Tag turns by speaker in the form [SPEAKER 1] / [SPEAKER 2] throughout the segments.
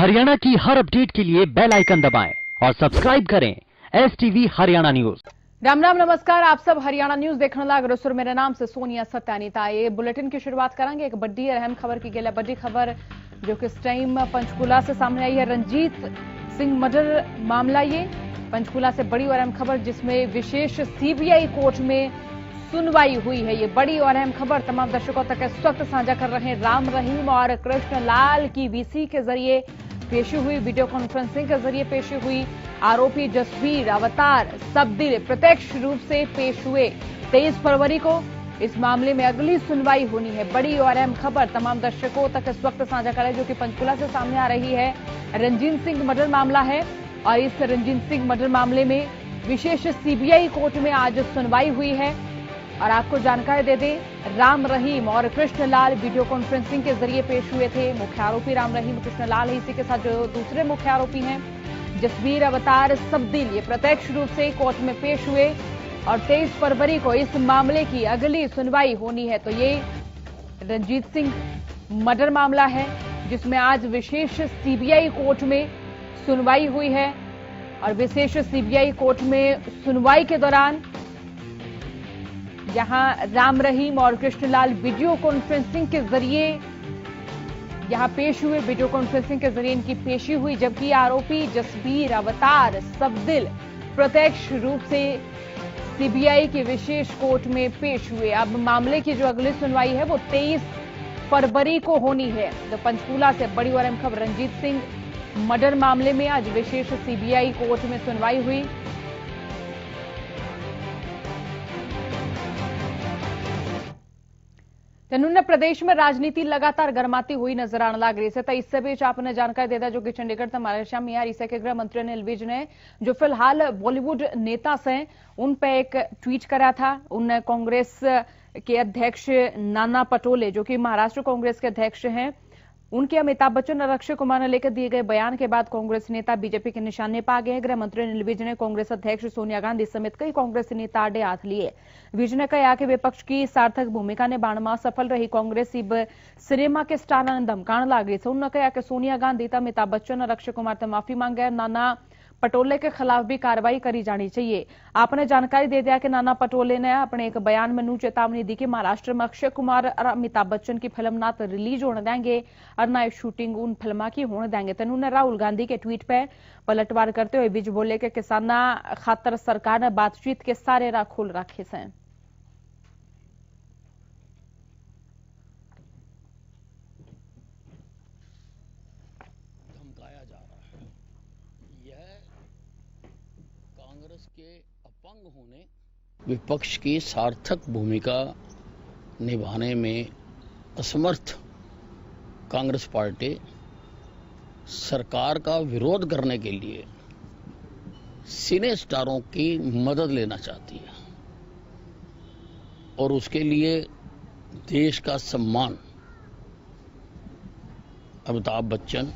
[SPEAKER 1] हरियाणा की हर अपडेट के लिए बेल आइकन दबाएं और सब्सक्राइब करें STV हरियाणा न्यूज।
[SPEAKER 2] राम राम नमस्कार, आप सब हरियाणा न्यूज देखने लाग रसुर। मेरे नाम से सोनिया सत्यानीता। ये बुलेटिन की शुरुआत करेंगे एक बड़ी और अहम खबर की गेला। बड़ी खबर जो कि इस टाइम पंचकूला से सामने आई है। रंजीत सिंह मर्डर मामला, ये पंचकूला से बड़ी और अहम खबर जिसमें विशेष CBI कोर्ट में सुनवाई हुई है। ये बड़ी और अहम खबर तमाम दर्शकों तक इस वक्त साझा कर रहे हैं। राम रहीम और कृष्ण लाल की VC के जरिए पेशी हुई, वीडियो कॉन्फ्रेंसिंग के जरिए पेशी हुई। आरोपी जसवीर, अवतार, सबदिल प्रत्यक्ष रूप से पेश हुए। 23 फरवरी को इस मामले में अगली सुनवाई होनी है। बड़ी और अहम खबर तमाम दर्शकों तक इस वक्त साझा करें जो कि पंचकूला से सामने आ रही है। रंजीत सिंह मर्डर मामला है और इस रंजीत सिंह मर्डर मामले में विशेष CBI कोर्ट में आज सुनवाई हुई है। और आपको जानकारी दे दें, राम रहीम और कृष्ण लाल वीडियो कॉन्फ्रेंसिंग के जरिए पेश हुए थे। मुख्य आरोपी राम रहीम, कृष्ण लाल है। इसी के साथ जो दूसरे मुख्य आरोपी हैं जसवीर, अवतार, सबदिल, ये प्रत्यक्ष रूप से कोर्ट में पेश हुए और 23 फरवरी को इस मामले की अगली सुनवाई होनी है। तो ये रंजीत सिंह मर्डर मामला है जिसमें आज विशेष CBI कोर्ट में सुनवाई हुई है। और विशेष CBI कोर्ट में सुनवाई के दौरान यहां राम रहीम और कृष्णलाल वीडियो कॉन्फ्रेंसिंग के जरिए यहां पेश हुए। वीडियो कॉन्फ्रेंसिंग के जरिए इनकी पेशी हुई, जबकि आरोपी जसवीर, अवतार, सबदिल प्रत्यक्ष रूप से CBI की विशेष कोर्ट में पेश हुए। अब मामले की जो अगली सुनवाई है वो 23 फरवरी को होनी है। तो पंचकूला से बड़ी और अहम खबर, रंजीत सिंह मर्डर मामले में आज विशेष CBI कोर्ट में सुनवाई हुई। तेनूने प्रदेश में राजनीति लगातार गरमाती हुई नजर आने लग रही है। तो इससे बीच आपने जानकारी दे दिया जो कि चंडीगढ़ से हमारे शामी यार इसे के गृह मंत्री अनिल विज ने जो फिलहाल बॉलीवुड नेता से उन पे एक ट्वीट करा था। उन कांग्रेस के अध्यक्ष नाना पटोले जो कि महाराष्ट्र कांग्रेस के अध्यक्ष हैं, उनके अमिताभ बच्चन और अक्षय कुमार ने लेकर दिए गए बयान के बाद कांग्रेस नेता बीजेपी के निशाने पर आ गए हैं। गृह मंत्री अनिल विज ने कांग्रेस अध्यक्ष सोनिया गांधी समेत कई कांग्रेस नेता आड़े हाथ लिए। विज ने कहा कि विपक्ष की सार्थक भूमिका निभाने में सफल रही कांग्रेस इब सिनेमा के स्टार ने धमकाने लग गई। उन्होंने कहा कि सोनिया गांधी तो अमिताभ बच्चन और अक्षय कुमार से माफी मांगे, नाना पटोले के खिलाफ भी कार्रवाई करी जानी चाहिए। आपने जानकारी दे दिया कि नाना पटोले ने अपने एक बयान में चेतावनी दी कि महाराष्ट्र में अक्षय कुमार और अमिताभ बच्चन की फिल्म ना तो रिलीज होने देंगे और ना शूटिंग उन फिल्म की होने देंगे। तो उन्होंने राहुल गांधी के ट्वीट पे पलटवार करते हुए विज बोले कि किसाना खातर सरकार ने बातचीत के सारे राह खोल रखे हैं।
[SPEAKER 3] कांग्रेस के अपंग होने, विपक्ष की सार्थक भूमिका निभाने में असमर्थ कांग्रेस पार्टी सरकार का विरोध करने के लिए सिने स्टारों की मदद लेना चाहती है और उसके लिए देश का सम्मान अमिताभ बच्चन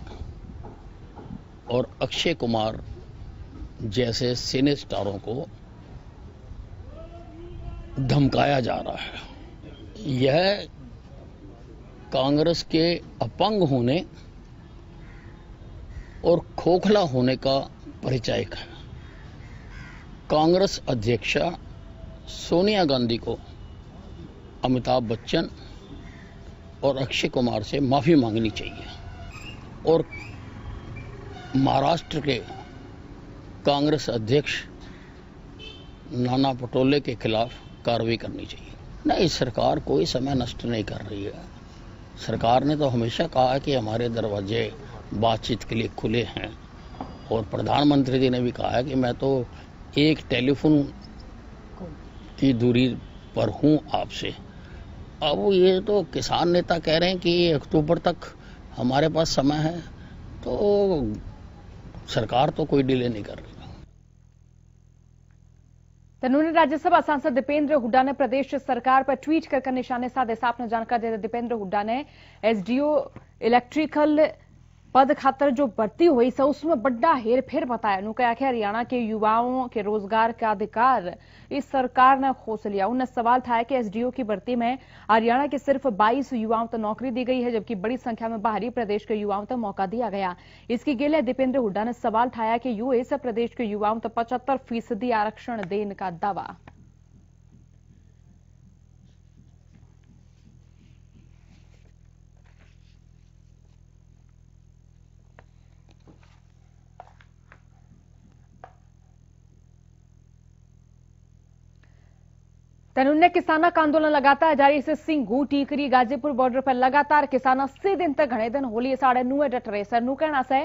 [SPEAKER 3] और अक्षय कुमार जैसे सिने स्टारों को धमकाया जा रहा है। यह कांग्रेस के अपंग होने और खोखला होने का परिचायक है। कांग्रेस अध्यक्षा सोनिया गांधी को अमिताभ बच्चन और अक्षय कुमार से माफी मांगनी चाहिए और महाराष्ट्र के कांग्रेस अध्यक्ष नाना पटोले के खिलाफ कार्रवाई करनी चाहिए। नहीं, सरकार कोई समय नष्ट नहीं कर रही है। सरकार ने तो हमेशा कहा है कि हमारे दरवाजे बातचीत के लिए खुले हैं और प्रधानमंत्री जी ने भी कहा है कि मैं तो एक टेलीफोन की दूरी पर हूं आपसे। अब ये तो किसान नेता कह रहे हैं कि अक्टूबर तक हमारे पास समय है, तो सरकार तो कोई डिले नहीं कर रही।
[SPEAKER 2] तनूने राज्यसभा सांसद दीपेंद्र हुड्डा ने प्रदेश सरकार पर ट्वीट कर निशाने साधे। आपने जानकारी दे दीपेंद्र हुड्डा ने SDO इलेक्ट्रिकल पद खातर जो भर्ती हुई से उसमें बड़ा हेर फेर बताया। नु कहा कि हरियाणा के युवाओं के रोजगार का अधिकार इस सरकार ने खोस लिया। उन्हें सवाल था कि एसडीओ की भर्ती में हरियाणा के सिर्फ 22 युवाओं तक नौकरी दी गई है, जबकि बड़ी संख्या में बाहरी प्रदेश के युवाओं तक मौका दिया गया। इसकी गिले दीपेंद्र हुड्डा ने सवाल उठाया कि यूए से प्रदेश के युवाओं तक 75% आरक्षण देने का दावा। तनुन्ने किसाना का आंदोलन लगातार जारी से सिंघू टीकरी गाजीपुर बॉर्डर पर लगातार किसान 80 दिन तक घने दिन होली साढ़े नुए डट रहे सर नु कहना से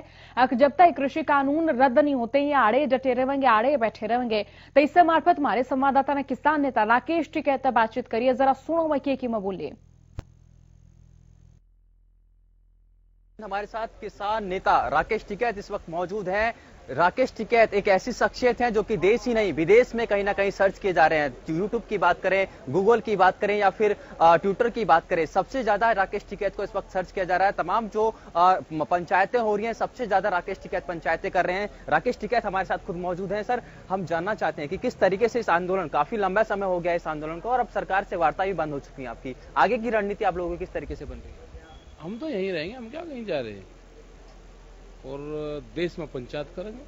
[SPEAKER 2] जब तक कृषि कानून रद्द नहीं होते ये आड़े डटे रहेंगे, आड़े बैठे रहेंगे। तो इससे मार्फत हमारे संवाददाता ने किसान नेता राकेश टिकैत बातचीत करिए, जरा सुनो वह की मैं बोलिए।
[SPEAKER 4] हमारे साथ किसान नेता राकेश टिकैत इस वक्त मौजूद हैं। राकेश टिकैत एक ऐसी शख्सियत है जो कि देश ही नहीं विदेश में कहीं ना कहीं सर्च किए जा रहे हैं। यूट्यूब की बात करें, गूगल की बात करें या फिर ट्विटर की बात करें, सबसे ज्यादा राकेश टिकैत को इस वक्त सर्च किया जा रहा है। तमाम जो पंचायतें हो रही हैं सबसे ज्यादा राकेश टिकैत पंचायतें कर रहे हैं। राकेश टिकैत हमारे साथ खुद मौजूद हैं। सर, हम जानना चाहते हैं कि किस तरीके से इस आंदोलन, काफी लंबा समय हो गया इस आंदोलन को और अब सरकार से वार्ता भी बंद हो चुकी है आपकी, आगे की रणनीति आप लोगों की किस तरीके से बन रही है?
[SPEAKER 5] हम तो यहीं रहेंगे, हम क्या कहीं जा रहे हैं और देश में पंचायत करेंगे,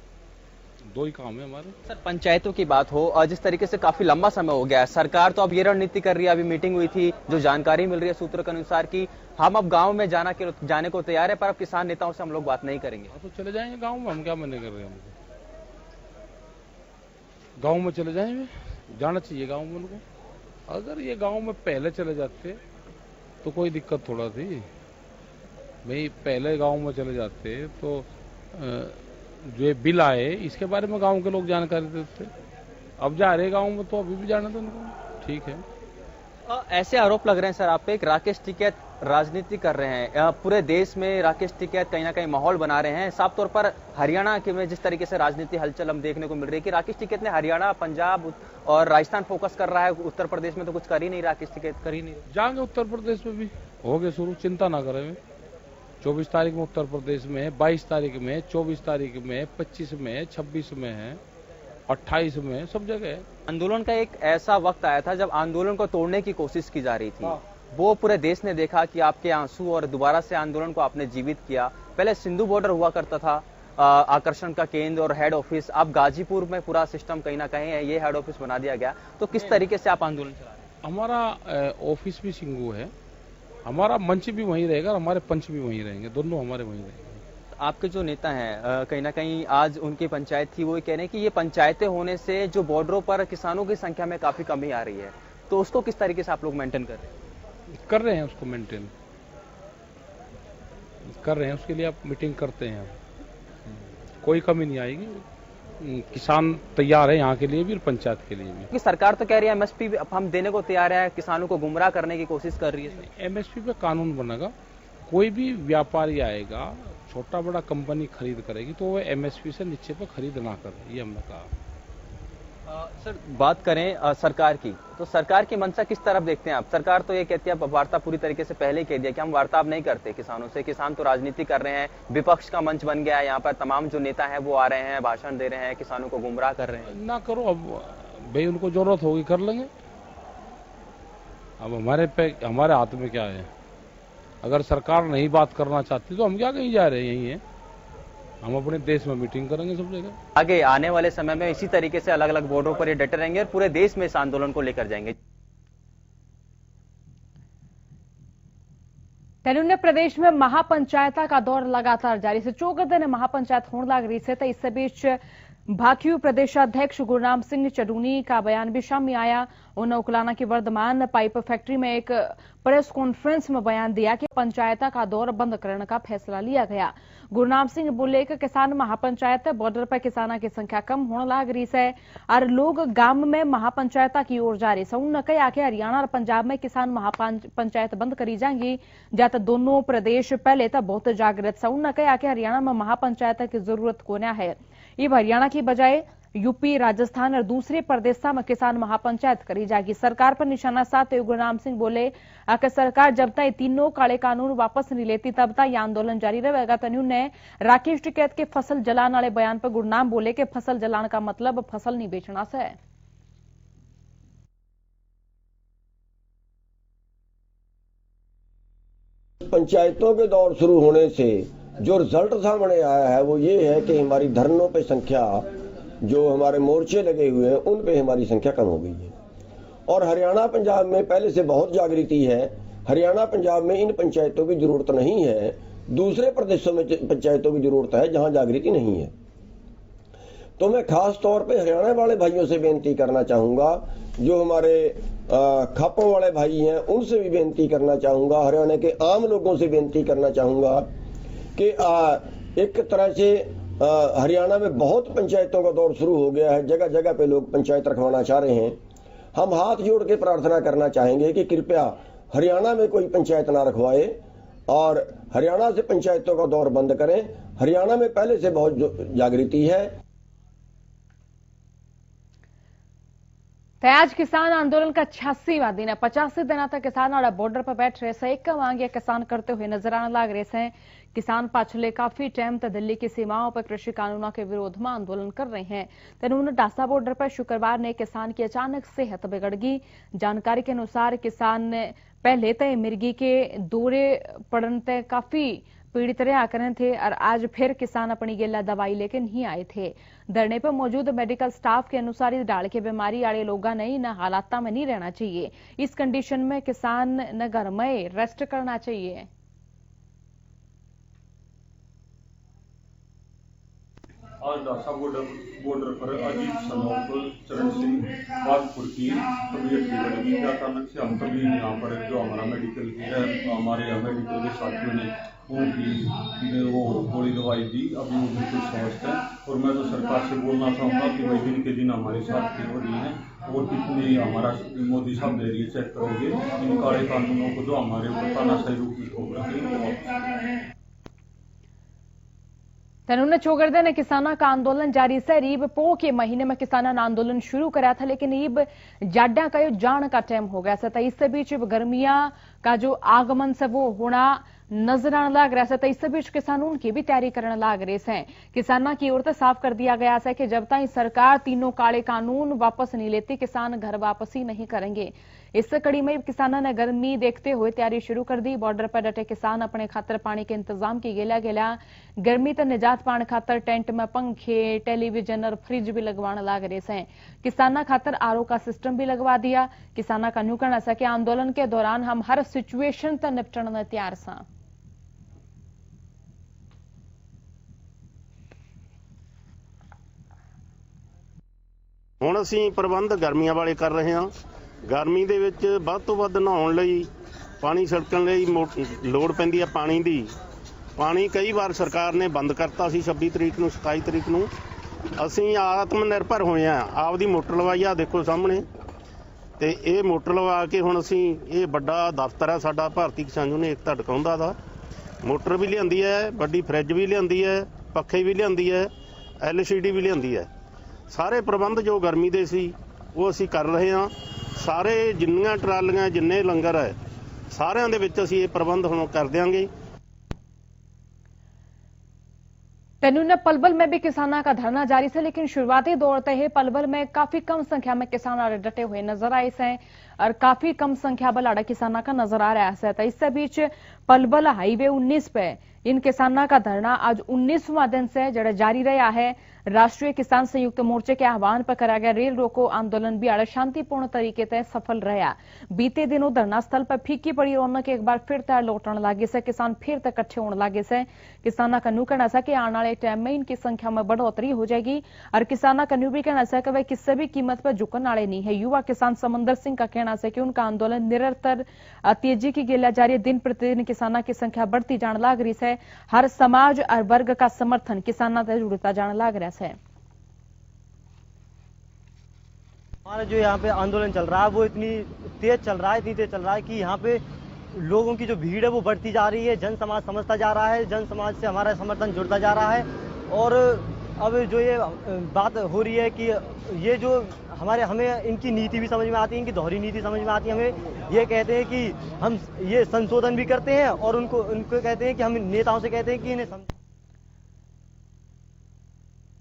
[SPEAKER 5] दो ही काम है हमारे।
[SPEAKER 4] सर, पंचायतों की बात हो और जिस तरीके से काफी लंबा समय हो गया है, सरकार तो अब ये रणनीति कर रही है, अभी मीटिंग हुई थी, जो जानकारी मिल रही है सूत्रों के अनुसार कि हम अब गांव में जाने को तैयार है, पर अब किसान नेताओं से हम लोग बात नहीं करेंगे।
[SPEAKER 5] तो चले जाएंगे गांव में, हम क्या मना कर रहे हैं? गांव में चले जाएंगे, जाना चाहिए गांव में उनको। अगर ये गांव में पहले चले जाते तो कोई दिक्कत थोड़ा थी भाई, पहले गांव में चले जाते तो जो ये बिल आए इसके बारे में गांव के लोग जानकारी देते। अब जा रहे गांव में तो अभी भी जाना तो उनको ठीक है।
[SPEAKER 4] ऐसे आरोप लग रहे हैं सर आप पे, राकेश टिकैत राजनीति कर रहे हैं पूरे देश में। राकेश टिकैत कहीं ना कहीं माहौल बना रहे हैं। साफ तौर पर हरियाणा के में जिस तरीके से राजनीति हलचल हम देखने को मिल रही है कि राकेश टिकैत ने हरियाणा, पंजाब और राजस्थान फोकस कर रहा है, उत्तर प्रदेश में तो कुछ कर ही नहीं राकेश टिकैत, कर ही नहीं।
[SPEAKER 5] जाएंगे उत्तर प्रदेश में भी, हो गए शुरू, चिंता ना करें। 24 तारीख में उत्तर प्रदेश में है, 22 तारीख में, 24 तारीख में, 25 में, 26 में है, 28 में, सब जगह है।
[SPEAKER 4] आंदोलन का एक ऐसा वक्त आया था जब आंदोलन को तोड़ने की कोशिश की जा रही थी। वो पूरे देश ने देखा कि आपके आंसू और दोबारा से आंदोलन को आपने जीवित किया। पहले सिंधु बॉर्डर हुआ करता था आकर्षण का केंद्र और हेड ऑफिस, अब गाजीपुर में पूरा सिस्टम कहीं ना कहीं है, ये हेड ऑफिस बना दिया गया। तो किस तरीके से आप आंदोलन चला रहे हैं?
[SPEAKER 5] हमारा ऑफिस भी सिंगू है, हमारा मंच भी वहीं रहेगा, हमारे पंच भी वहीं रहेंगे, दोनों हमारे वहीं रहेंगे।
[SPEAKER 4] आपके जो नेता हैं कहीं ना कहीं आज उनकी पंचायत थी, वो कह रहे हैं कि ये पंचायतें होने से जो बॉर्डरों पर किसानों की संख्या में काफी कमी आ रही है, तो उसको किस तरीके से आप लोग मेंटेन कर रहे हैं?
[SPEAKER 5] कर रहे हैं उसको मेंटेन कर रहे हैं, उसके लिए आप मीटिंग करते हैं, कोई कमी नहीं आएगी। किसान तैयार है यहाँ के लिए भी और पंचायत के लिए भी।
[SPEAKER 4] कि सरकार तो कह रही है एमएसपी हम देने को तैयार है, किसानों को गुमराह करने की कोशिश कर रही है।
[SPEAKER 5] एमएसपी पे कानून बनेगा, कोई भी व्यापारी आएगा, छोटा बड़ा कंपनी खरीद करेगी तो वो एमएसपी से नीचे पे खरीद ना करे, ये हमने कहा।
[SPEAKER 4] सर, बात करें सरकार की, तो सरकार की मंशा किस तरफ देखते हैं आप? सरकार तो ये कहती है, वार्ता पूरी तरीके से पहले कह दिया कि हम वार्ता अब नहीं करते किसानों से, किसान तो राजनीति कर रहे हैं, विपक्ष का मंच बन गया है, यहाँ पर तमाम जो नेता हैं वो आ रहे हैं, भाषण दे रहे हैं, किसानों को गुमराह कर रहे हैं।
[SPEAKER 5] ना करो, अब भाई उनको जरूरत होगी कर लेंगे, अब हमारे हाथ में क्या है? अगर सरकार नहीं बात करना चाहती तो हम क्या कहीं जा रहे हैं, यही है, हम अपने देश में मीटिंग करेंगे सब जगह।
[SPEAKER 4] आगे आने वाले समय में इसी तरीके से अलग अलग बॉर्डरों पर ये डटे रहेंगे और पूरे देश में इस आंदोलन को लेकर जाएंगे।
[SPEAKER 2] तेलुगु प्रदेश में महापंचायत का दौर लगातार जारी से 14 दिन महापंचायत होने लग रही से, तो इस बीच भाजपा प्रदेशाध्यक्ष गुरनाम सिंह चडूनी का बयान भी सामने आया। उन्होंने उकलाना की वर्धमान पाइप फैक्ट्री में एक प्रेस कॉन्फ्रेंस में बयान दिया कि पंचायत का दौर बंद करने का फैसला लिया गया। गुरनाम सिंह बोले कि किसान महापंचायत बॉर्डर पर किसानों की संख्या कम होने लग रही है और लोग गांव में महापंचायत की ओर जा रही है। उन्होंने कहा कि हरियाणा और पंजाब में किसान महापंचायत बंद करी जाएंगी, जब दोनों प्रदेश पहले तो बहुत जागृत है। उन्होंने कहा कि हरियाणा में महापंचायत की जरूरत कोना है, ये हरियाणा की बजाय यूपी, राजस्थान और दूसरे प्रदेशों में किसान महापंचायत करी जाएगी। सरकार पर निशाना साधते हुए गुरनाम सिंह बोले कि सरकार जब तक तीनों काले कानून वापस नहीं लेती तब तक यह आंदोलन जारी रहेगा। तो उन्होंने राकेश टिकैत के फसल जलाने वाले बयान पर गुरनाम बोले कि फसल जलाने का मतलब फसल नहीं बेचना से है।
[SPEAKER 6] पंचायतों के दौर शुरू होने से जो रिजल्ट सामने आया है वो ये है कि हमारी धरनों पे संख्या, जो हमारे मोर्चे लगे हुए हैं उन पे हमारी संख्या कम हो गई है। और हरियाणा पंजाब में पहले से बहुत जागृति है। हरियाणा पंजाब में इन पंचायतों की जरूरत नहीं है, दूसरे प्रदेशों में पंचायतों की जरूरत है जहां जागृति नहीं है। तो मैं खास तौर पे हरियाणा वाले भाइयों से बेनती करना चाहूंगा, जो हमारे खापों वाले भाई हैं उनसे भी बेनती करना चाहूंगा, हरियाणा के आम लोगों से बेनती करना चाहूंगा कि एक तरह से हरियाणा में बहुत पंचायतों का दौर शुरू हो गया है। जगह जगह पे लोग पंचायत रखवाना चाह रहे हैं। हम हाथ जोड़ के प्रार्थना करना चाहेंगे कि कृपया हरियाणा में कोई पंचायत ना रखवाए और हरियाणा से पंचायतों का दौर बंद करें। हरियाणा में पहले से बहुत जागृति है।
[SPEAKER 2] तो आज किसान आंदोलन का 86वां दिन है। 85 दिन तक किसान और बॉर्डर पर बैठ रहे से एक मांग या किसान करते हुए नजर आने लग रहे हैं। किसान पिछले काफी टाइम तक दिल्ली की सीमाओं पर कृषि कानूनों के विरोध में आंदोलन कर रहे हैं। तनून डासा बॉर्डर पर शुक्रवार ने किसान की अचानक सेहत बिगड़ गई। जानकारी के अनुसार किसान ने पहले तय मिर्गी के दौरे पड़ने तक काफी पीड़ित रहा करे थे और आज फिर किसान अपनी गेला दवाई लेके नहीं आए थे। धरने पर मौजूद मेडिकल स्टाफ के अनुसार इस डाल के बीमारी वाले लोगों ने इन हालात में नहीं रहना चाहिए। इस कंडीशन में किसान न घर में रेस्ट करना चाहिए।
[SPEAKER 7] आज डासा बॉर्डर पर अजीत सनोप चरण सिंह बागपुर की तबीयत बिगड़ गई। अचानक से हम तभी यहाँ पर जो हमारा मेडिकल है, हमारे यहाँ मेडिकल के साथियों ने उनकी वो गोली दवाई दी। अभी वो बिल्कुल स्वस्थ है और मैं तो सरकार से बोलना चाहूँगा कि भाई दिन के दिन हमारी साथी हो रही है और कितनी हमारा मोदी साहब दे रही है, चेक करोगे इन काले कानूनों को जो हमारे ऊपर तानाशाही रूप में ठोक रखे हैं।
[SPEAKER 2] तनुन चौगरदे ने किसानों का आंदोलन जारी से रीब पो के महीने में किसानों ने आंदोलन शुरू करा था, लेकिन ईब जाड्या का जान का टाइम हो गया था। इससे बीच गर्मिया का जो आगमन से वो होना नजर आने लग रहा है। इससे बीच किसानों की भी तैयारी करने लग रहे हैं। किसानों की ओर से साफ कर दिया गया है कि जब तक सरकार तीनों काले कानून वापस नहीं लेती किसान घर वापसी नहीं करेंगे। इस कड़ी में किसानों ने गर्मी देखते हुए तैयारी शुरू कर दी। बॉर्डर पर डटे किसान अपने खातर पानी के इंतजाम की गेला गर्मी तो निजात पाने खातर टेंट में पंखे, टेलीविजन और फ्रिज भी लगवाने लग रहे हैं। किसानों खातर आरओ का सिस्टम भी लगवा दिया। किसानों का न्यू कहना है कि आंदोलन के दौरान हम हर सिचुएशन तक निपटने तैयार सा।
[SPEAKER 8] ਹੁਣ ਅਸੀਂ ਪ੍ਰਬੰਧ ਗਰਮੀਆਂ ਵਾਲੇ ਕਰ ਰਹੇ ਹਾਂ। ਗਰਮੀ ਦੇ ਵਿੱਚ ਵੱਧ ਤੋਂ ਵੱਧ ਨਹਾਉਣ ਲਈ, ਪਾਣੀ ਛਿੜਕਣ ਲਈ ਲੋੜ ਪੈਂਦੀ ਹੈ ਪਾਣੀ ਦੀ। ਪਾਣੀ ਕਈ ਵਾਰ ਸਰਕਾਰ ਨੇ ਬੰਦ ਕਰਤਾ ਸੀ 26 ਤਰੀਕ ਨੂੰ, 27 ਤਰੀਕ ਨੂੰ। ਅਸੀਂ ਆਤਮ ਨਿਰਭਰ ਹੋਏ ਹਾਂ, ਆਪਦੀ ਮੋਟਰ ਲਵਾਈ ਆ ਦੇਖੋ ਸਾਹਮਣੇ, ਤੇ ਇਹ ਮੋਟਰ ਲਵਾ ਕੇ ਹੁਣ ਅਸੀਂ ਇਹ ਵੱਡਾ ਦਫ਼ਤਰ ਹੈ ਸਾਡਾ ਭਾਰਤੀ ਕਿਸਾਨ ਯੂਨੀਅਨ ਏਕਤਾ ਟਿਕਾਉਂਦਾ ਦਾ। ਮੋਟਰ ਵੀ ਲਿਆਂਦੀ ਹੈ, ਵੱਡੀ ਫਰਿੱਜ ਵੀ ਲਿਆਂਦੀ ਹੈ, ਪੱਖੇ ਵੀ ਲਿਆਂਦੀ ਹੈ, LCD ਵੀ ਲਿਆਂਦੀ ਹੈ। ਸਾਰੇ ਪ੍ਰਬੰਧ ਜੋ ਗਰਮੀ ਦੇ ਸੀ ਉਹ ਅਸੀਂ ਕਰ ਰਹੇ ਹਾਂ। ਸਾਰੇ ਜਿੰਨੀਆਂ ਟਰਾਲੀਆਂ, ਜਿੰਨੇ ਲੰਗਰ ਹੈ, ਸਾਰਿਆਂ ਦੇ ਵਿੱਚ ਅਸੀਂ ਇਹ ਪ੍ਰਬੰਧ ਹੁਣ ਕਰ ਦਿਆਂਗੇ।
[SPEAKER 2] तनुन पलवल में भी किसानों का धरना जारी है, लेकिन शुरुआती दौर से ही पलवल में काफी कम संख्या में किसान डटे हुए नजर आए हैं और काफी कम संख्या बलाड़ा किसानों का नजर आ रहा है। तो इससे बीच पलवल हाईवे 19 पे इन किसानों का धरना आज 19वां दिन से जड़ा जारी रहा है। राष्ट्रीय किसान संयुक्त मोर्चे के आह्वान पर करा गया रेल रोको आंदोलन भी आड़ा शांतिपूर्ण तरीके से सफल रहा। बीते दिनों धरना स्थल पर फीकी पड़ी रौनक एक बार फिर तय लौटने लगे से, किसान फिर तक इकट्ठे होने लगे से। किसानों का न्यू कहना है कि आने वाले टाइम में इनकी संख्या में बढ़ोतरी हो जाएगी और किसानों का न्यू भी कहना है कि वे किसी भी कीमत पर झुकने वाले नहीं है। युवा किसान समंदर सिंह का कहना है कि उनका आंदोलन निरंतर तेजी की गेला जारी, दिन प्रतिदिन किसानों की संख्या बढ़ती जाने लग रही है। हर समाज और वर्ग का समर्थन किसानों से जुड़ता जाने लग रहा है।
[SPEAKER 9] हमारा जो यहाँ पे आंदोलन चल रहा है वो इतनी तेज चल रहा है कि यहाँ पे लोगों की जो भीड़ है वो बढ़ती जा रही है। जन समाज समझता जा रहा है, जन समाज से हमारा समर्थन जुड़ता जा रहा है और अब जो ये बात हो रही है कि ये जो हमें इनकी नीति भी समझ में आती है, इनकी दोहरी नीति समझ में आती है। हमें ये कहते हैं कि हम ये संशोधन भी करते हैं और उनको कहते हैं कि हम नेताओं से कहते हैं कि इन्हें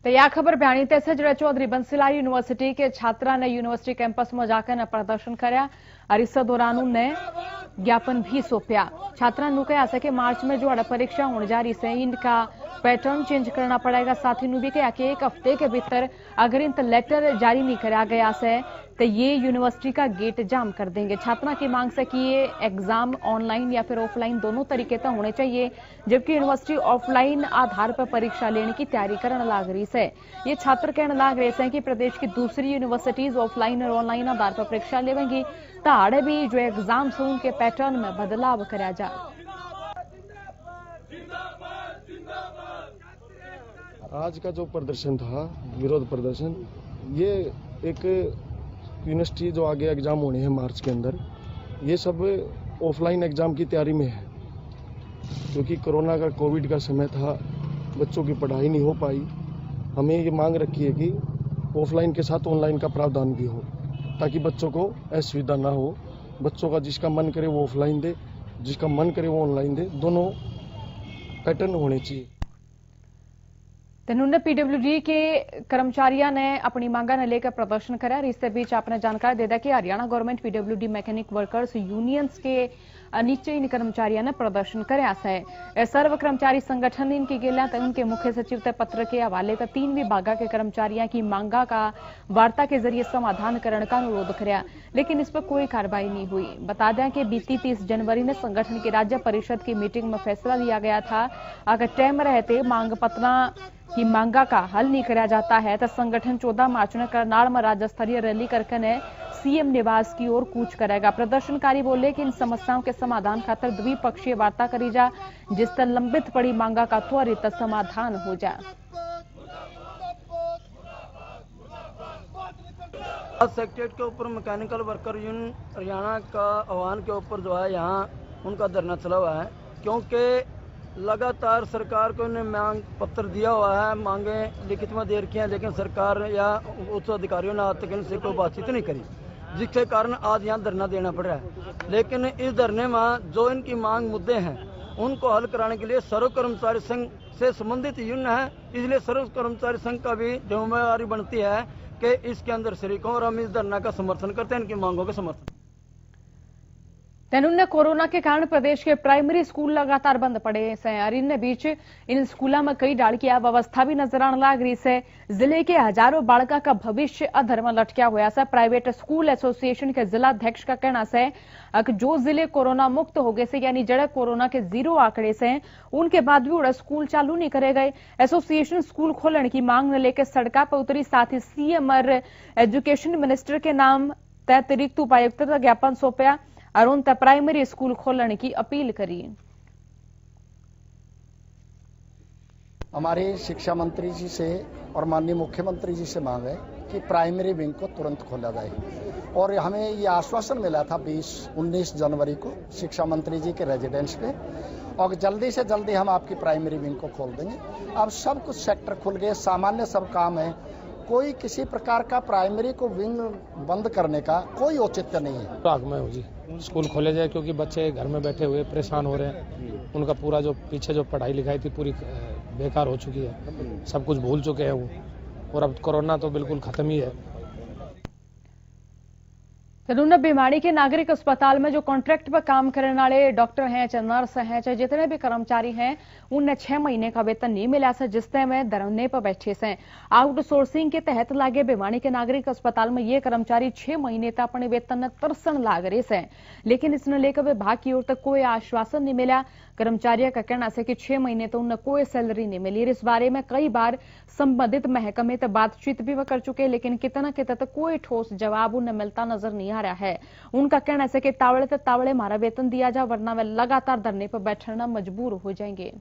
[SPEAKER 2] तो यह खबर बयानी तैसे जड़े चौधरी बंसीलाल यूनिवर्सिटी के छात्रा ने यूनिवर्सिटी कैंपस में जाकर प्रदर्शन कराया और इस दौरान उन्हें ज्ञापन भी सौंपया। छात्रा ने कहा कि मार्च में जो परीक्षा होने जा रही है इनका पैटर्न चेंज करना पड़ेगा। साथ ही भी कहा कि एक हफ्ते के भीतर अगर इनका लेटर जारी नहीं कराया गया से तो ये यूनिवर्सिटी का गेट जाम कर देंगे। छात्रा की मांग से कि ये एग्जाम ऑनलाइन या फिर ऑफलाइन दोनों तरीके से होने चाहिए, जबकि यूनिवर्सिटी ऑफलाइन आधार पर परीक्षा लेने की तैयारी करने लग रही है। ये छात्र कहने लग रहे हैं कि प्रदेश की दूसरी यूनिवर्सिटीज ऑफलाइन और ऑनलाइन आधार पर परीक्षा लेवेंगी, ताड़े भी जो एग्जाम से उनके पैटर्न में बदलाव कराया जाए।
[SPEAKER 10] आज का जो प्रदर्शन था, विरोध प्रदर्शन, ये एक यूनिवर्सिटी जो आगे एग्जाम होने हैं मार्च के अंदर, ये सब ऑफलाइन एग्जाम की तैयारी में है। क्योंकि कोरोना का कोविड का समय था, बच्चों की पढ़ाई नहीं हो पाई। हमें ये मांग रखी है कि ऑफलाइन के साथ ऑनलाइन का प्रावधान भी हो, ताकि बच्चों को असुविधा ना हो। बच्चों का जिसका मन करे वो ऑफलाइन दे, जिसका मन करे वो ऑनलाइन दे, दोनों पैटर्न होने चाहिए।
[SPEAKER 2] तेनूने पीडब्ल्यूडी के कर्मचारियों ने अपनी मांगा ने लेकर प्रदर्शन करा। इस बीच आपने जानकारी दे दिया कि Haryana government PWD mechanic workers unions के नीचे इन कर्मचारियों ने प्रदर्शन कराया है। सर्व कर्मचारी संगठन इनकी गेला उनके मुख्य सचिव ते पत्र के हवाले 3 विभागा के कर्मचारियों की मांगा का वार्ता के जरिए समाधान करने का अनुरोध कराया, लेकिन इस पर कोई कार्रवाई नहीं हुई। बता दें कि बीती 30 जनवरी में संगठन की राज्य परिषद की मीटिंग में फैसला लिया गया था, अगर टाइम रहते मांग पत्रा की मांगा का हल नहीं कराया जाता है तो संगठन 14 मार्च में करनाल में राज्य स्तरीय रैली करके ने सीएम निवास की ओर कूच करेगा। प्रदर्शनकारी बोले कि इन समस्याओं के समाधान खातर द्विपक्षीय वार्ता करी जा, जिससे लंबित पड़ी मांगा का त्वरित समाधान हो जाए।
[SPEAKER 11] सेक्रेटरीट के ऊपर मैकेनिकल वर्कर यूनियन हरियाणा का आह्वान के ऊपर जो है यहाँ उनका धरना चला हुआ है, क्योंकि लगातार सरकार को उन्हें मांग पत्र दिया हुआ है, मांगे लिखित में दे रखी हैं, लेकिन सरकार या उच्च अधिकारियों ने आज तक इनसे कोई बातचीत नहीं करी, जिसके कारण आज यहाँ धरना देना पड़ रहा है। लेकिन इस धरने में जो इनकी मांग मुद्दे हैं उनको हल कराने के लिए सर्व कर्मचारी संघ से संबंधित यूनियन है, इसलिए सर्व कर्मचारी संघ का भी जिम्मेदारी बनती है कि इसके अंदर शरीक हों और हम इस धरना का समर्थन करते हैं, इनकी मांगों का समर्थन।
[SPEAKER 2] तेनूने कोरोना के कारण प्रदेश के प्राइमरी स्कूल लगातार बंद पड़े हैं और इन बीच इन स्कूलों में कई डाल की अव्यवस्था भी नजर आने लग रही है। जिले के हजारों बालका का भविष्य अधर में लटका हुआ है। प्राइवेट स्कूल एसोसिएशन के जिला अध्यक्ष का कहना है कि जो जिले कोरोना मुक्त हो गए से यानी जड़े कोरोना के 0 आंकड़े से उनके बाद भी उड़े स्कूल चालू नहीं करे गए। एसोसिएशन स्कूल खोलने की मांग ने लेकर सड़का पर उतरी, साथ ही सीएम और एजुकेशन मिनिस्टर के नाम तय अतिरिक्त उपायुक्त का ज्ञापन सौंपया और उन तक प्राइमरी स्कूल खोलने की अपील करी।
[SPEAKER 12] हमारे शिक्षा मंत्री जी से और माननीय मुख्यमंत्री जी से मांग है कि प्राइमरी विंग को तुरंत खोला जाए, और हमें ये आश्वासन मिला था 19 जनवरी को शिक्षा मंत्री जी के रेजिडेंस पे, और जल्दी से जल्दी हम आपकी प्राइमरी विंग को खोल देंगे। अब सब कुछ सेक्टर खुल गए, सामान्य सब काम है, कोई किसी प्रकार का प्राइमरी को विंग बंद करने का कोई औचित्य नहीं है।
[SPEAKER 5] राग में हो जी स्कूल खोले जाए, क्योंकि बच्चे घर में बैठे हुए परेशान हो रहे हैं। उनका पूरा जो पीछे जो पढ़ाई लिखाई थी पूरी बेकार हो चुकी है, सब कुछ भूल चुके हैं वो, और अब कोरोना तो बिल्कुल खत्म ही है।
[SPEAKER 2] तेनूने भिवाड़ी के नागरिक अस्पताल में जो कॉन्ट्रैक्ट पर काम करने वाले डॉक्टर हैं, चाहे नर्स हैं, चाहे जितने भी कर्मचारी हैं, उन्हें 6 महीने का वेतन नहीं मिला है, जिससे में धरने पर बैठे हैं। आउटसोर्सिंग के तहत लागे भिवाड़ी के नागरिक अस्पताल में ये कर्मचारी 6 महीने तक अपने वेतन तरसन लाग रहे हैं, लेकिन इसने लेकर विभाग की ओर तक कोई आश्वासन नहीं मिला। कर्मचारियों का कहना है कि 6 महीने तो उन्हें कोई सैलरी नहीं मिली। इस बारे में कई बार संबंधित महकमे तक बातचीत भी कर चुके, लेकिन कितना कितना तक कोई ठोस जवाब उन्हें मिलता नजर नहीं आ रहा है। उनका कहना है कि तावड़े तो तावड़े हमारा वेतन दिया जाए, वरना वे लगातार धरने पर बैठना मजबूर हो जाएंगे।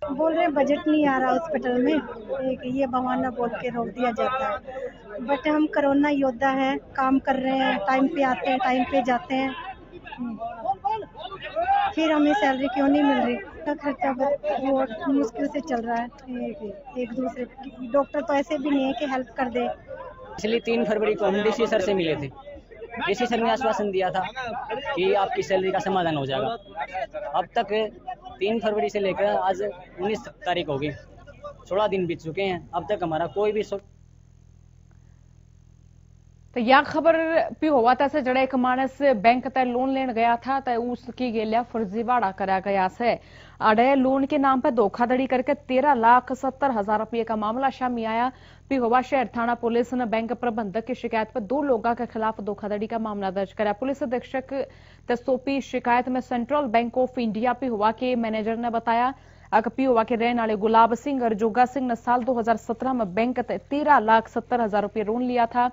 [SPEAKER 13] बोल रहे हैं बजट नहीं आ रहा हॉस्पिटल में, एक ये बहाना बोल के रोक दिया जाता है। बट हम कोरोना योद्धा हैं, काम कर रहे हैं, टाइम पे आते हैं, टाइम पे जाते हैं। फिर हमें सैलरी क्यों नहीं मिल रही, का खर्चा बहुत मुश्किल से चल रहा है। एक दूसरे डॉक्टर तो ऐसे भी नहीं है कि हेल्प कर दे।
[SPEAKER 14] पिछली 3 फरवरी को हम डीसी सर से मिले थे। डीसी सर ने आश्वासन दिया था कि आपकी सैलरी का समाधान हो जाएगा। अब तक 3 फरवरी से लेकर आज 19 तारीख हो गई, 16 दिन बीत चुके हैं, अब तक हमारा कोई भी
[SPEAKER 2] तो या खबर भी हुआ था से जड़ा एक मानस बैंक ते लोन लेन गया था तो उसकी गेलिया फर्जीवाड़ा करा गया से अड़े लोन के नाम पर धोखाधड़ी करके 13,70,000 रुपये का मामला सामने आया। पिहोवा शहर थाना पुलिस ने बैंक प्रबंधक की शिकायत पर 2 लोगों के खिलाफ धोखाधड़ी का मामला दर्ज कराया। पुलिस अधीक्षक तसोपी शिकायत में central bank of India Pehowa के मैनेजर ने बताया पिहोवा के रहने वाले गुलाब सिंह और जोगा सिंह ने साल 2017 में बैंक से 13,70,000 रुपये लोन लिया था,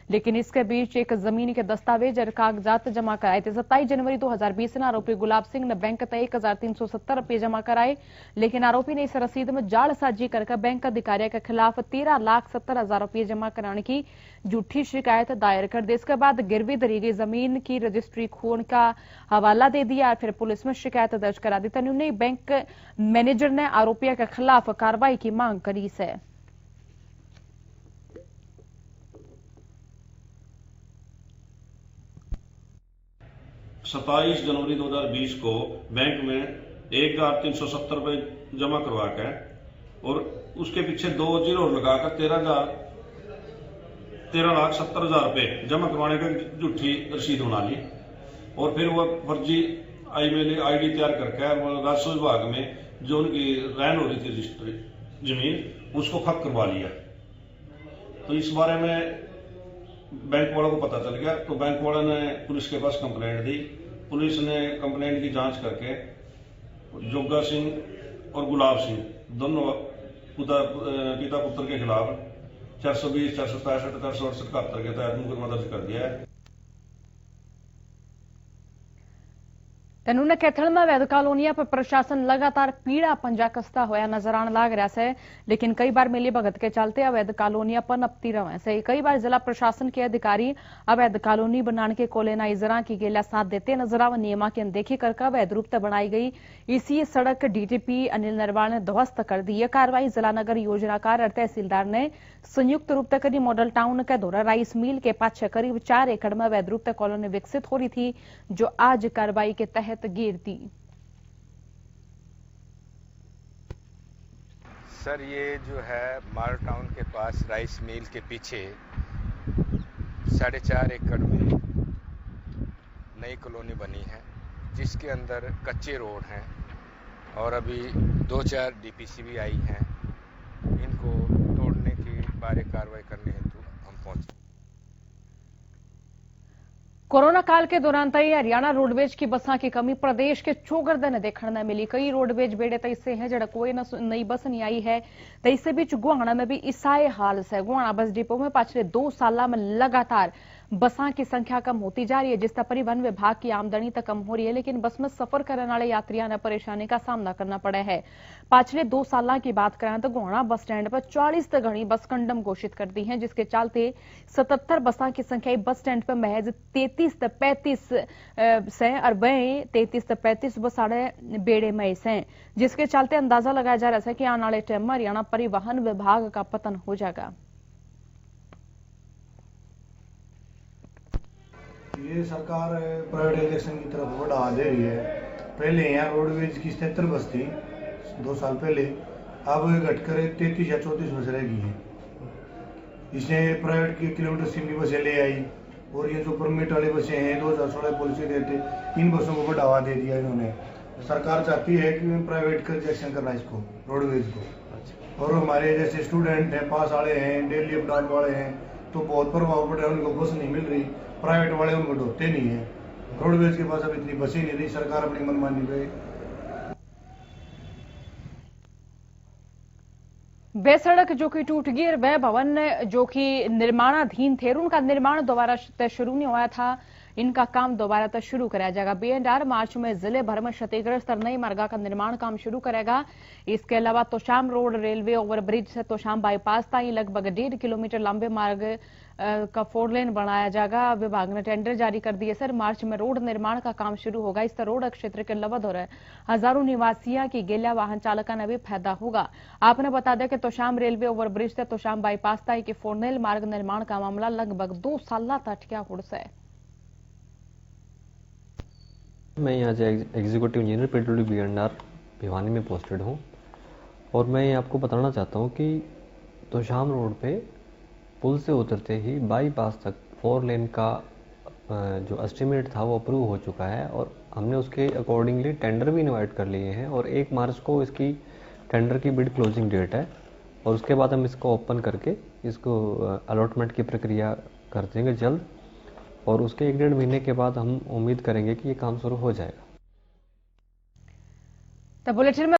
[SPEAKER 2] लेकिन इसके बीच एक जमीन के दस्तावेज और कागजात जमा कराए थे। 27 जनवरी 2020 में आरोपी गुलाब सिंह ने बैंक तय 1,370 रुपये जमा कराए, लेकिन आरोपी ने इस रसीद में जालसाजी करके बैंक अधिकारियों के खिलाफ 13,70,000 रुपये जमा कराने की झूठी शिकायत दायर कर दी। इसके बाद गिरवी धरी गई जमीन की रजिस्ट्री खोन का हवाला दे दिया और फिर पुलिस में शिकायत दर्ज करा दी। तनु बैंक मैनेजर ने आरोपियों के खिलाफ कार्रवाई की मांग करी है।
[SPEAKER 15] 27 जनवरी 2020 को बैंक में 1,370 रुपये जमा करवा के और उसके पीछे 2 जीरो लगाकर 13,70,000 रुपये जमा करवाने का झूठी रसीद बना ली और फिर वह फर्जी ईमेल आईडी तैयार करके राजस्व विभाग में जो उनकी रहन हो रही थी रजिस्ट्री जमीन उसको खत्म करवा लिया। तो इस बारे में बैंक वालों को पता चल गया, तो बैंक वालों ने पुलिस के पास कंप्लेंट दी। पुलिस ने कंप्लेंट की जांच करके जोगा सिंह और गुलाब सिंह दोनों पिता पुत्र के खिलाफ 420, 467, 468, 71 के तहत मुकदमा दर्ज कर दिया है।
[SPEAKER 2] तनुने कैथल में अवैध कॉलोनिया पर प्रशासन लगातार पीड़ा पंजा कसता होया नजर आने लग रहा है, लेकिन कई बार मिली भगत के चलते अवैध कॉलोनिया पनपती रहे से। कई बार जिला प्रशासन के अधिकारी अवैध कॉलोनी बनाने के कोलोनाइजर की गेला साथ देते नजर आवे, नियमा की अनदेखी करके अवैध रूप से बनाई गई इसी सड़क डीटीपी अनिल नरवाल ने ध्वस्त कर दी। यह कार्रवाई जिला नगर योजनाकार और तहसीलदार ने संयुक्त रूप से करी। मॉडल टाउन के दौरा राइस मिल के पाछे करीब 4 एकड़ में अवैध रूप से कॉलोनी विकसित हो रही थी, जो आज कार्रवाई के तहत गिरती।
[SPEAKER 16] सर ये जो है मॉडल टाउन के पास राइस मिल के पीछे 4.5 एकड़ में नई कॉलोनी बनी है, जिसके अंदर कच्चे रोड हैं और अभी 2-4 डीपीसी भी आई हैं। इनको तोड़ने की बारे कार्रवाई करने हेतु हम पहुंचे।
[SPEAKER 2] कोरोना काल के दौरान तय हरियाणा रोडवेज की बसा की कमी प्रदेश के चौगरदे ने देखने न मिली। कई रोडवेज बेड़े तैसे हैं जड़ा कोई नई बस नहीं आई है। तैसे बीच गुहाना में भी ईसाई हाल है। गुहाना बस डिपो में पिछले 2 साल में लगातार बसा की संख्या कम होती जा रही है, जिससे परिवहन विभाग की आमदनी तक कम हो रही है, लेकिन बस में सफर करने वाले यात्रियों ने परेशानी का सामना करना पड़ा है। पिछले 2 साल की बात करें तो गुहाना बस स्टैंड पर 40 से घनी बस कंडम घोषित कर दी है, जिसके चलते 77 बसा की संख्या बस स्टैंड पर महज 33 से 35 से और वहीं 33 से 35 बस बेड़े में हैं, जिसके चलते अंदाजा लगाया जा रहा है कि आने वाले टाइम में हरियाणा परिवहन विभाग का पतन हो जाएगा।
[SPEAKER 17] ये सरकार प्राइवेटाइजेशन की तरफ बढ़ा दे रही है। पहले यहाँ रोडवेज की 77 बस थी 2 साल पहले, अब घटकर 33 या 34 बस रह गई है। इसने प्राइवेट की किलोमीटर सीधी बसें ले आई और ये जो परमिट वाली बसें हैं 2016 पॉलिसी देते, इन बसों को बढ़ावा दे दिया इन्होंने। सरकार चाहती है कि प्राइवेट का रिजेक्शन करना इसको, रोडवेज को। और हमारे जैसे स्टूडेंट हैं, पास वाले हैं, डेली अपडाउन वाले हैं, तो बहुत प्रभाव पड़ रहा है। उनको बस नहीं मिल रही, प्राइवेट वाले उनको ढोते नहीं है। रोडवेज के पास अब इतनी बसें नहीं रही, सरकार अपनी मनमानी पे।
[SPEAKER 2] वे सड़क जो कि टूट गई, वह भवन जो कि निर्माणाधीन थे, उनका निर्माण दोबारा शुरू नहीं हुआ था, इनका काम दोबारा तक शुरू कराया जाएगा। बीएनआर मार्च में जिले भर में क्षतिग्रस्त नई मार्गा का निर्माण काम शुरू करेगा। इसके अलावा तोशाम रोड रेलवे ओवरब्रिज से तोशाम बाईपास तक लगभग 1.5 किलोमीटर लंबे मार्ग का 4 लेन बनाया जाएगा। विभाग ने टेंडर जारी कर दिए। सर, मार्च में रोड निर्माण का काम शुरू होगा। इस रोड क्षेत्र के लवद और हजारों निवासियों की गेल्या वाहन चालका ने भी फायदा होगा। आपने बता दें कि तोशाम रेलवे ओवरब्रिज से तोशाम बाईपास तक की 4 लेन मार्ग निर्माण का मामला लगभग 2 साल अटक्या हुड़ से।
[SPEAKER 18] मैं यहाँ से executive engineer PWD B&R Bhiwani में पोस्टेड हूँ और मैं आपको बताना चाहता हूँ कि तोशाम रोड पे पुल से उतरते ही बाईपास तक 4 लेन का जो एस्टिमेट था वो अप्रूव हो चुका है और हमने उसके अकॉर्डिंगली टेंडर भी इनवाइट कर लिए हैं और 1 मार्च को इसकी टेंडर की बिड क्लोजिंग डेट है और उसके बाद हम इसको ओपन करके इसको अलॉटमेंट की प्रक्रिया कर देंगे जल्द और उसके 1-1.5 महीने के बाद हम उम्मीद करेंगे कि ये काम शुरू हो जाएगा।
[SPEAKER 2] बुलेटिन में